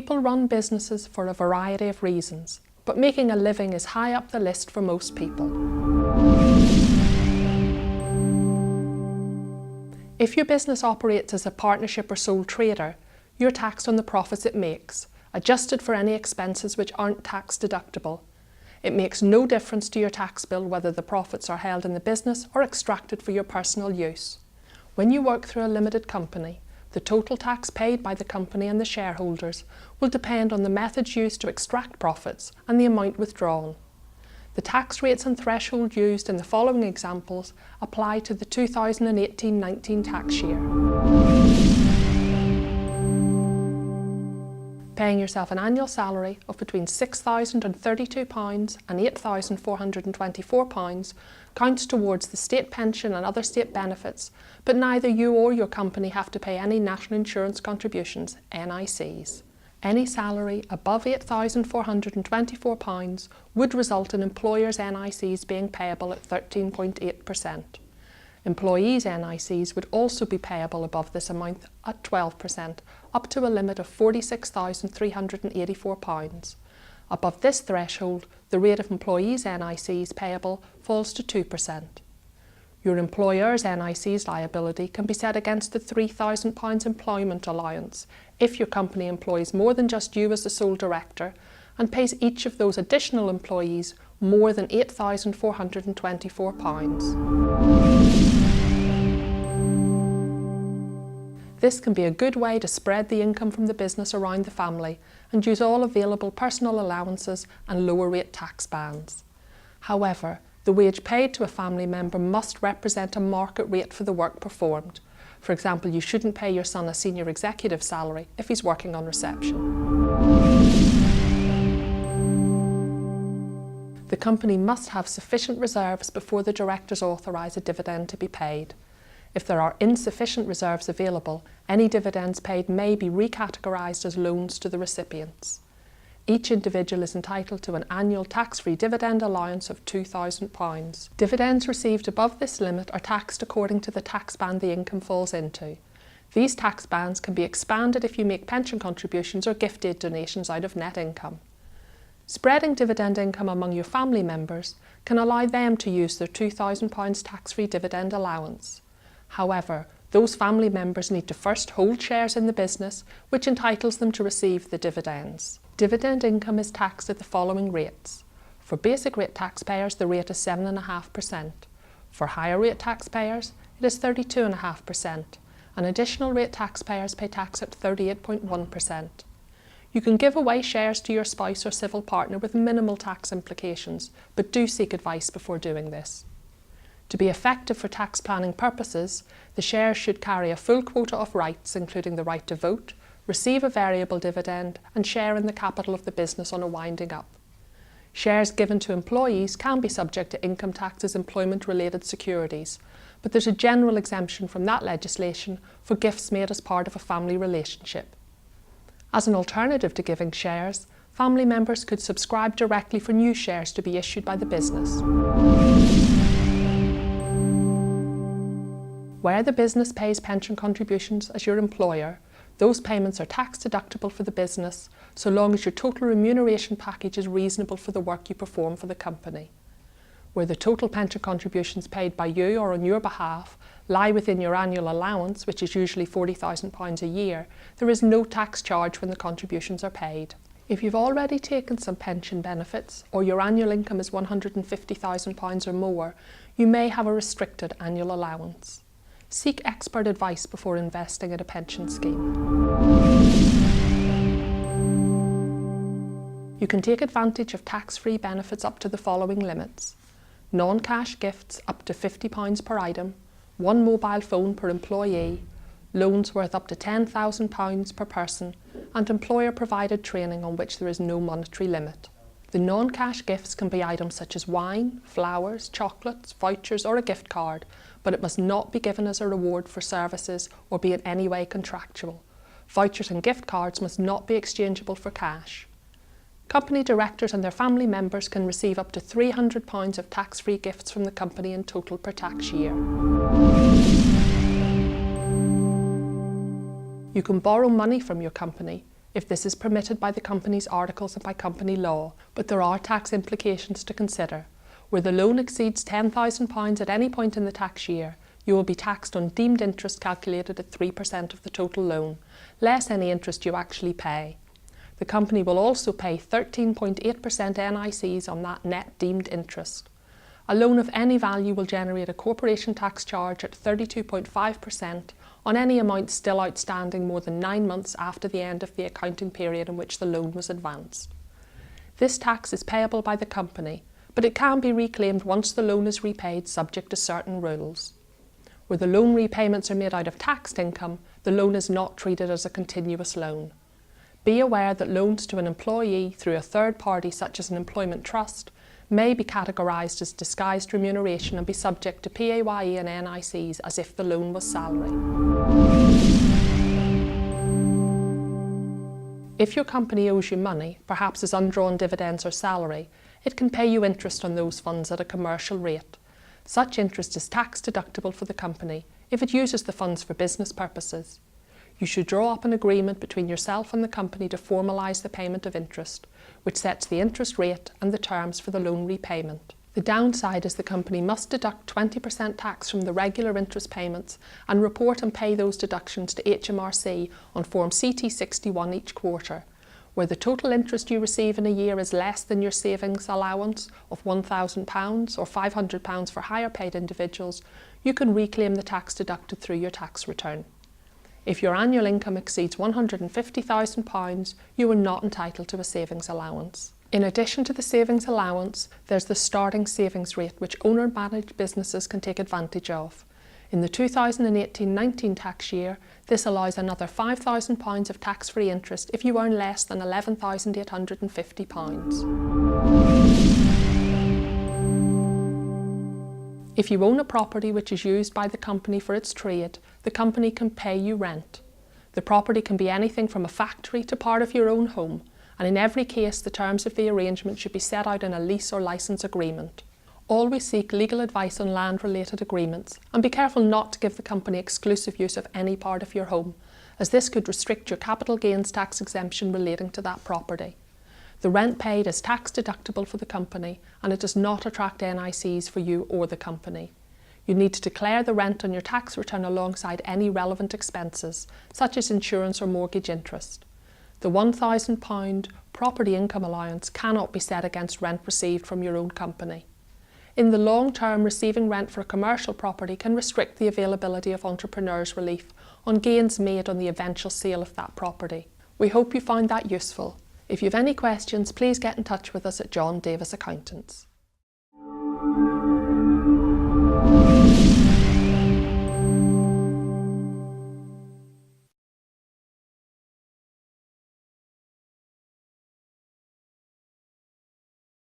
People run businesses for a variety of reasons, but making a living is high up the list for most people. If your business operates as a partnership or sole trader, you're taxed on the profits it makes, adjusted for any expenses which aren't tax deductible. It makes no difference to your tax bill whether the profits are held in the business or extracted for your personal use. When you work through a limited company, the total tax paid by the company and the shareholders will depend on the methods used to extract profits and the amount withdrawn. The tax rates and threshold used in the following examples apply to the 2018-19 tax year. Paying yourself an annual salary of between £6,032 and £8,424 counts towards the state pension and other state benefits, but neither you or your company have to pay any national insurance contributions, NICs. Any salary above £8,424 would result in employers' NICs being payable at 13.8%. Employees' NICs would also be payable above this amount at 12%, up to a limit of £46,384. Above this threshold, the rate of employees' NICs payable falls to 2%. Your employer's NIC's liability can be set against the £3,000 employment allowance if your company employs more than just you as the sole director and pays each of those additional employees more than £8,424. This can be a good way to spread the income from the business around the family and use all available personal allowances and lower rate tax bands. However, the wage paid to a family member must represent a market rate for the work performed. For example, you shouldn't pay your son a senior executive salary if he's working on reception. The company must have sufficient reserves before the directors authorise a dividend to be paid. If there are insufficient reserves available, any dividends paid may be recategorised as loans to the recipients. Each individual is entitled to an annual tax-free dividend allowance of £2,000. Dividends received above this limit are taxed according to the tax band the income falls into. These tax bands can be expanded if you make pension contributions or gift aid donations out of net income. Spreading dividend income among your family members can allow them to use their £2,000 tax-free dividend allowance. However, those family members need to first hold shares in the business, which entitles them to receive the dividends. Dividend income is taxed at the following rates. For basic rate taxpayers, the rate is 7.5%. For higher rate taxpayers, it is 32.5%, and additional rate taxpayers pay tax at 38.1%. You can give away shares to your spouse or civil partner with minimal tax implications, but do seek advice before doing this. To be effective for tax planning purposes, the shares should carry a full quota of rights, including the right to vote, receive a variable dividend, and share in the capital of the business on a winding up. Shares given to employees can be subject to income tax as employment-related securities, but there's a general exemption from that legislation for gifts made as part of a family relationship. As an alternative to giving shares, family members could subscribe directly for new shares to be issued by the business. Where the business pays pension contributions as your employer, those payments are tax deductible for the business so long as your total remuneration package is reasonable for the work you perform for the company. Where the total pension contributions paid by you or on your behalf lie within your annual allowance, which is usually £40,000 a year, there is no tax charge when the contributions are paid. If you've already taken some pension benefits or your annual income is £150,000 or more, you may have a restricted annual allowance. Seek expert advice before investing in a pension scheme. You can take advantage of tax-free benefits up to the following limits: non-cash gifts up to £50 per item, one mobile phone per employee, loans worth up to £10,000 per person, and employer-provided training on which there is no monetary limit. The non-cash gifts can be items such as wine, flowers, chocolates, vouchers or a gift card, but it must not be given as a reward for services or be in any way contractual. Vouchers and gift cards must not be exchangeable for cash. Company directors and their family members can receive up to £300 of tax-free gifts from the company in total per tax year. You can borrow money from your company, if this is permitted by the company's articles and by company law, but there are tax implications to consider. Where the loan exceeds £10,000 at any point in the tax year, you will be taxed on deemed interest calculated at 3% of the total loan, less any interest you actually pay. The company will also pay 13.8% NICs on that net deemed interest. A loan of any value will generate a corporation tax charge at 32.5% on any amount still outstanding more than 9 months after the end of the accounting period in which the loan was advanced. This tax is payable by the company, but it can be reclaimed once the loan is repaid subject to certain rules. Where the loan repayments are made out of taxed income, the loan is not treated as a continuous loan. Be aware that loans to an employee through a third party such as an employment trust may be categorised as disguised remuneration and be subject to PAYE and NICs as if the loan was salary. If your company owes you money, perhaps as undrawn dividends or salary, it can pay you interest on those funds at a commercial rate. Such interest is tax deductible for the company if it uses the funds for business purposes. You should draw up an agreement between yourself and the company to formalise the payment of interest, which sets the interest rate and the terms for the loan repayment. The downside is the company must deduct 20% tax from the regular interest payments and report and pay those deductions to HMRC on Form CT61 each quarter. Where the total interest you receive in a year is less than your savings allowance of £1,000 or £500 for higher paid individuals, you can reclaim the tax deducted through your tax return. If your annual income exceeds £150,000, you are not entitled to a savings allowance. In addition to the savings allowance, there's the starting savings rate which owner-managed businesses can take advantage of. In the 2018-19 tax year, this allows another £5,000 of tax-free interest if you earn less than £11,850. If you own a property which is used by the company for its trade, the company can pay you rent. The property can be anything from a factory to part of your own home, and in every case the terms of the arrangement should be set out in a lease or licence agreement. Always seek legal advice on land-related agreements and be careful not to give the company exclusive use of any part of your home, as this could restrict your capital gains tax exemption relating to that property. The rent paid is tax deductible for the company and it does not attract NICs for you or the company. You need to declare the rent on your tax return alongside any relevant expenses, such as insurance or mortgage interest. The £1,000 property income allowance cannot be set against rent received from your own company. In the long term, receiving rent for a commercial property can restrict the availability of entrepreneurs' relief on gains made on the eventual sale of that property. We hope you found that useful. If you have any questions, please get in touch with us at Jon Davies Accountants.